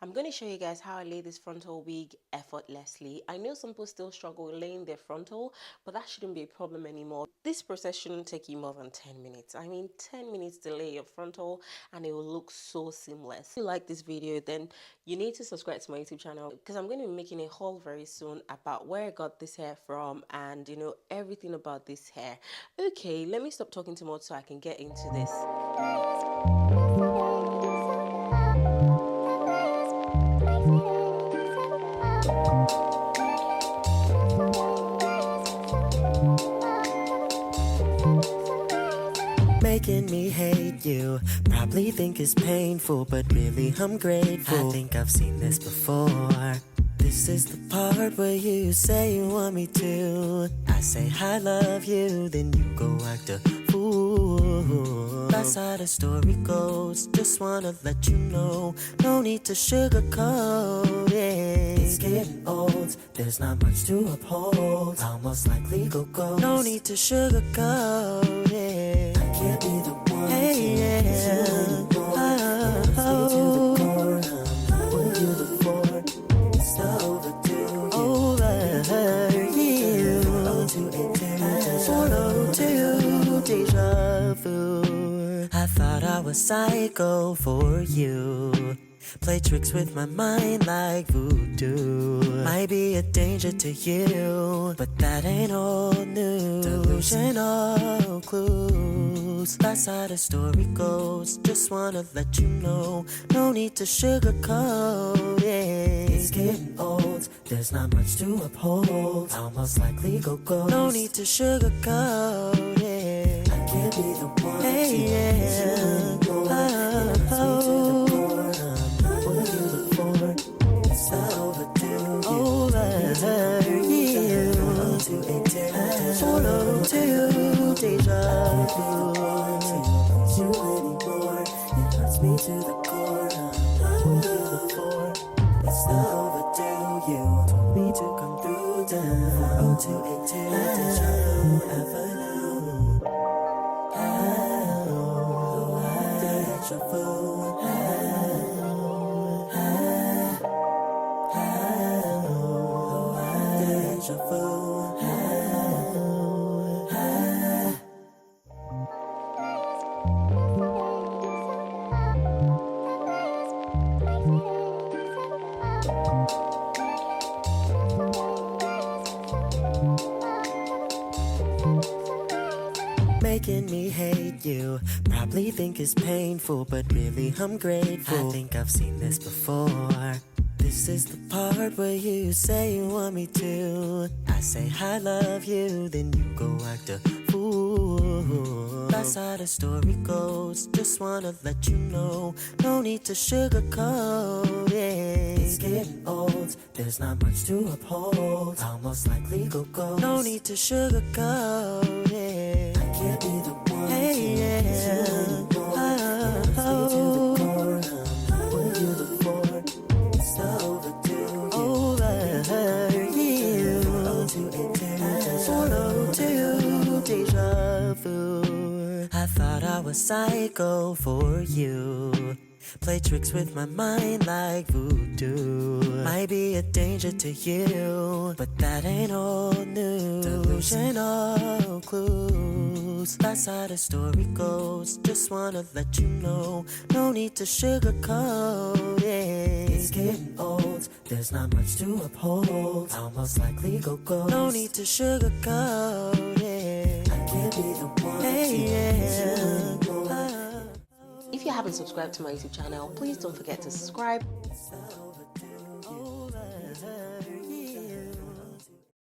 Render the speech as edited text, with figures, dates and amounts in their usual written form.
I'm going to show you guys how I lay this frontal wig effortlessly. I know some people still struggle with laying their frontal, but that shouldn't be a problem anymore. This process shouldn't take you more than 10 minutes. I mean 10 minutes to lay your frontal and it will look so seamless. If you like this video, then you need to subscribe to my YouTube channel because I'm going to be making a haul very soon about where I got this hair from and everything about this hair. Okay, let me stop talking too much so I can get into this. Making me hate you, probably think it's painful, but really I'm grateful. I think I've seen this before. This is the part where you say you want me to. I say I love you, then you go act a fool. That's how the story goes, just wanna let you know. No need to sugarcoat it. It's getting old, there's not much to uphold. Almost like legal goals. No need to sugarcoat it. I can't be the one to yeah. Oh, what you look for? It's the overdue. Over you. 402 deja vu. I thought I was psycho for you. Play tricks with my mind like voodoo. Might be a danger to you, but that ain't old news. Delusional clues. That's how the story goes. Just wanna let you know. No need to sugarcoat it. It's getting old, there's not much to uphold. Almost like legal goals. No need to sugarcoat it. I can't be the one to yeah. Oh, what you look for? It's overdue. Over you. 402 deja vu. You anymore? It hurts me to the core. What you look for? It's the overdue. You told me to come through. 40282 deja vu avenue. Deja vu. Deja vu. Making me hate you, probably think it's painful, but really I'm grateful. I think I've seen this before. This is the part where you say you want me to. I say I love you, then you go act a fool. That's how the story goes, just wanna let you know. No need to sugarcoat it. It's getting old, there's not much to uphold. Almost like legal goals. No need to sugarcoat it. I can't be the one to yeah. Oh, what you look for? It's the overdue. Over you. 402 deja vu. I thought I was psycho for you. Play tricks with my mind like voodoo. Might be a danger to you, but that ain't old news. Delusional clues. That's how the story goes. Just wanna let you know. No need to sugarcoat it. It's getting old, there's not much to uphold. Almost like legal goals. No need to sugarcoat it. I can't be the one to yeah. If you haven't subscribed to my YouTube channel, please don't forget to subscribe. Over